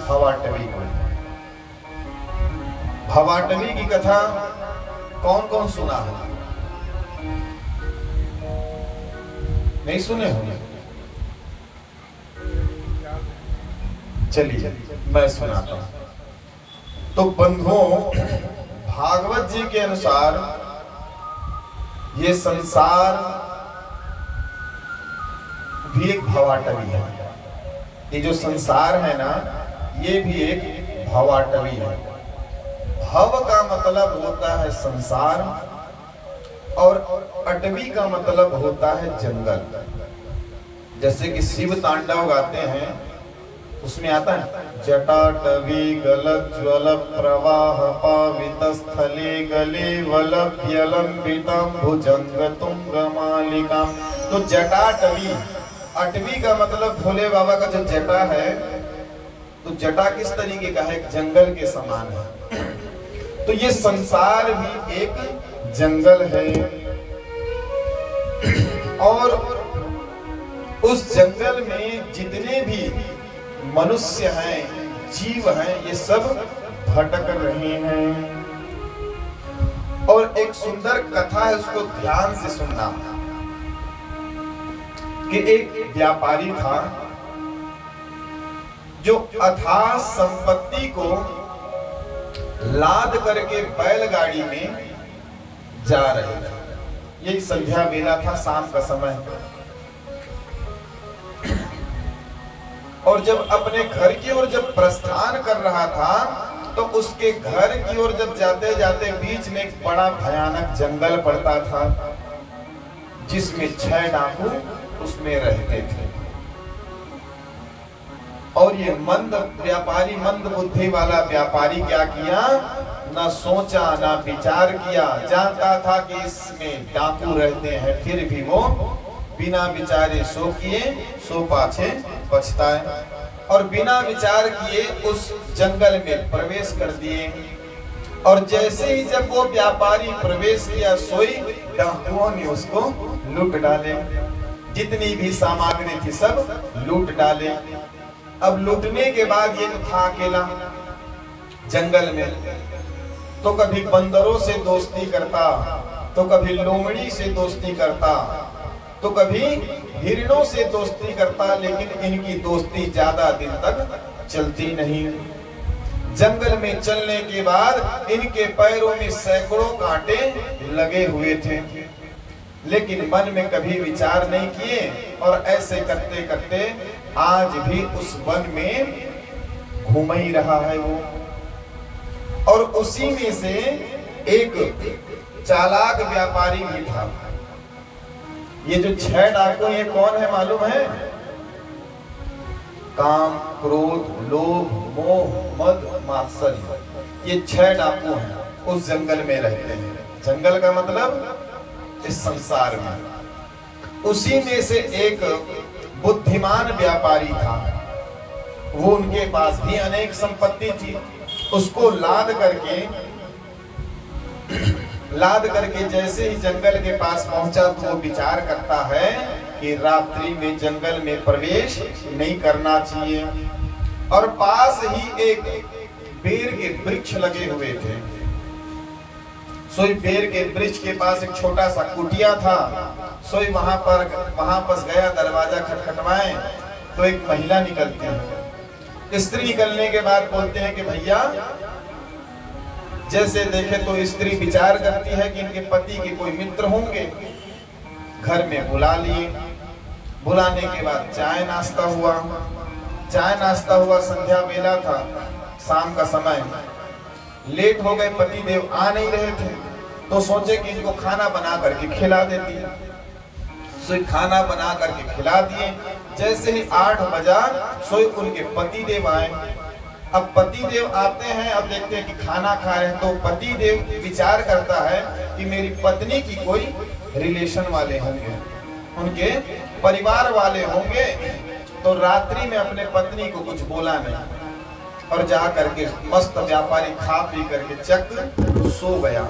भवाटवी को। भवाटवी की कथा कौन कौन सुना है? नहीं सुने होंगे? चलिए मैं सुनाता हूं। तो बंधुओं, भागवत जी के अनुसार ये संसार भी एक भवाटवी है। ये जो संसार है ना, ये भी एक भवाटवी है। भव का मतलब होता है संसार और अटवी का मतलब होता है जंगल। जैसे कि शिव तांडव गाते हैं, उसमें आता है जटाटवी गलज्ज्वल प्रवाह पावित स्थले गले वलभ्यलंबितम भुजंग तुंग मालिका। तो जटाटवी, अटवी का मतलब भोले बाबा का जो जटा है, तो जटा किस तरीके का है? जंगल के समान है। तो ये संसार भी एक जंगल है और उस जंगल में जितने भी मनुष्य हैं, जीव हैं, ये सब भटक रहे हैं। और एक सुंदर कथा है, उसको ध्यान से सुनना। कि एक व्यापारी था जो अथाह संपत्ति को लाद करके बैलगाड़ी में जा रहे थे। यही संध्या बेला था, शाम का समय। और जब अपने घर की ओर जब प्रस्थान कर रहा था, तो उसके घर की ओर जब जाते जाते बीच में एक बड़ा भयानक जंगल पड़ता था, जिसमें 6 डाकू उसमें रहते थे। और ये मंद व्यापारी, मंद बुद्धि वाला व्यापारी क्या किया? ना सोचा ना विचार किया। जानता था कि इसमें डाकू रहते हैं, फिर भी वो बिना विचारे सो किए सो पाछे पछताए। और बिना विचार किए उस जंगल में प्रवेश कर दिए। और जैसे ही जब वो व्यापारी प्रवेश किया, सोई डाकुओं ने उसको लूट डाले। जितनी भी सामग्री थी सब लूट डाले। अब लूटने के बाद ये तो था अकेला जंगल में, तो कभी बंदरों से दोस्ती करता, तो कभी लोमड़ी से दोस्ती करता, तो कभी हिरणों से दोस्ती करता, लेकिन इनकी दोस्ती ज्यादा दिन तक चलती नहीं। जंगल में चलने के बाद इनके पैरों में सैकड़ों कांटे लगे हुए थे, लेकिन मन में कभी विचार नहीं किए। और ऐसे करते करते आज भी उस वन में घूम ही रहा है वो। और उसी में से एक चालाक व्यापारी भी था। ये जो 6 डाकू, ये कौन है मालूम है? काम, क्रोध, लोभ, मोह, मद, मात्सर्य, ये 6 डाकू हैं, उस जंगल में रहते हैं। जंगल का मतलब इस संसार में। उसी में से एक बुद्धिमान व्यापारी था। वो, उनके पास भी अनेक संपत्ति थी। उसको लाद करके जैसे ही जंगल के पास पहुंचा, तो वो विचार करता है कि रात्रि में जंगल में प्रवेश नहीं करना चाहिए। और पास ही एक बेर के वृक्ष लगे हुए थे। सोई बेर के वृक्ष के पास एक छोटा सा कुटिया था। सोई वहां पास गया, दरवाजा खटखटवाए तो एक महिला निकलती है। स्त्री निकलने के बाद बोलते हैं कि भैया, जैसे देखे तो स्त्री विचार करती है कि इनके पति के कोई मित्र होंगे। घर में बुला लिए। बुलाने के बाद चाय नाश्ता हुआ। संध्या बेला था, शाम का समय। लेट हो गए, पति देव आ नहीं रहे थे, तो सोचे कि इनको खाना बना करके खिला देती है। सोई खाना बना करके खिला दिए। जैसे ही 8 बजा, सोई उनके पति देव आए। अब पति देव आते हैं, अब देखते हैं कि खाना खा रहे हैं, तो पति देव विचार करता है कि मेरी पत्नी की कोई रिलेशन वाले होंगे, उनके परिवार वाले होंगे। तो रात्रि में अपने पत्नी को कुछ बोला नहीं और जा करके मस्त व्यापारी खा पी करके चक सो गया।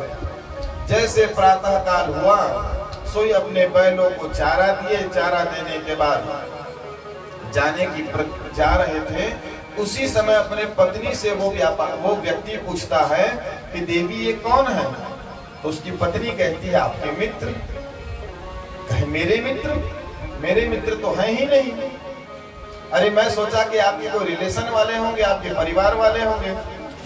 जैसे प्रातः काल हुआ, सोई अपने बैलों को चारा दिए। चारा देने के बाद जा रहे थे, उसी समय अपने पत्नी से वो व्यक्ति पूछता है कि देवी ये कौन है? तो उसकी पत्नी कहती है आपके मित्र। कहे मेरे मित्र? मेरे मित्र तो हैं ही नहीं। अरे मैं सोचा कि आपके कोई रिलेशन वाले होंगे, आपके परिवार वाले होंगे।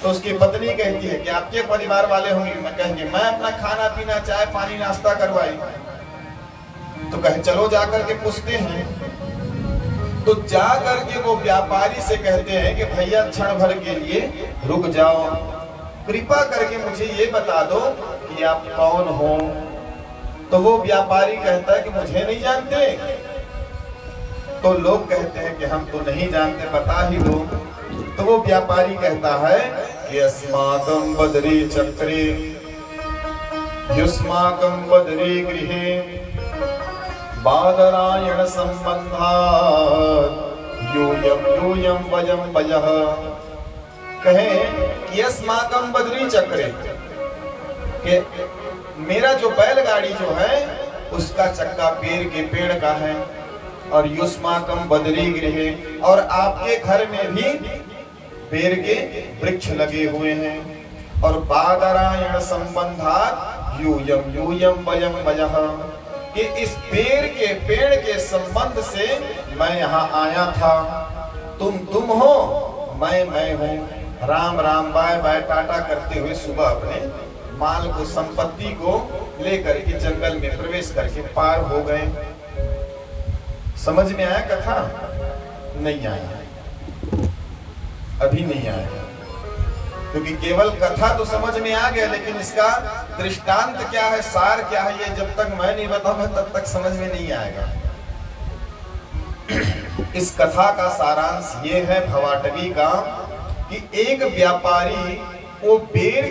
तो उसकी पत्नी कहती है कि आपके परिवार वाले होंगे। मैं कहेंगे मैं अपना खाना पीना चाय पानी नाश्ता करवाई। तो कहे चलो जाकर के पूछते हैं। तो जा करके वो व्यापारी से कहते हैं कि भैया क्षण भर के लिए रुक जाओ, कृपा करके मुझे ये बता दो कि आप कौन हो। तो वो व्यापारी कहता है कि मुझे नहीं जानते। तो लोग कहते हैं कि हम तो नहीं जानते, बता ही दो। तो वो व्यापारी कहता है कि अस्माकं बदरी चक्रे युष्माकं बदरी गृहे बादरायण संबंधात् यूयं यूयं वयं वयः। कहे कि अस्माकं बदरी चक्रे, कि मेरा जो बैलगाड़ी जो है उसका चक्का पेड़ का है, और युष्माकं बदरी गृहे, और आपके घर में भी पेड़ के वृक्ष लगे हुए हैं, और बादरायण संबंधात् यूयं यूयं वयं वयः, कि इस पेड़ के संबंध से मैं यहाँ आया था। तुम हो, मैं हूँ। राम राम बाय बाय टाटा करते हुए सुबह अपने माल को संपत्ति को लेकर के जंगल में प्रवेश करके पार हो गए। समझ में आया कथा? नहीं आया, अभी नहीं आया, क्योंकि केवल कथा तो समझ में आ गया, लेकिन इसका दृष्टांत क्या है, सार क्या है, ये जब तक मैं नहीं बताऊंगा तब तक समझ में नहीं आएगा। इस कथा का सारांश ये है भवाटवी का, कि एक व्यापारी वो पेड़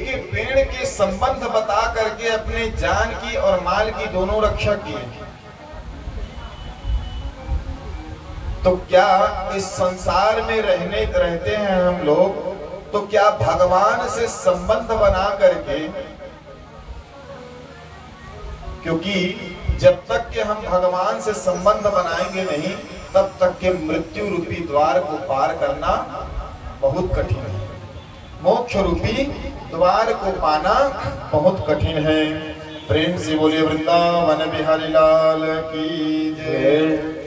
के संबंध बता करके अपने जान की और माल की दोनों रक्षा किए। तो क्या इस संसार में रहते हैं हम लोग, तो क्या भगवान से संबंध बना करके, क्योंकि जब तक कि हम भगवान से संबंध बनाएंगे नहीं, तब तक के मृत्यु रूपी द्वार को पार करना बहुत कठिन है। मोक्ष रूपी द्वार को पाना बहुत कठिन है। प्रेम से बोलिए वृंदावन बिहारी लाल की जय।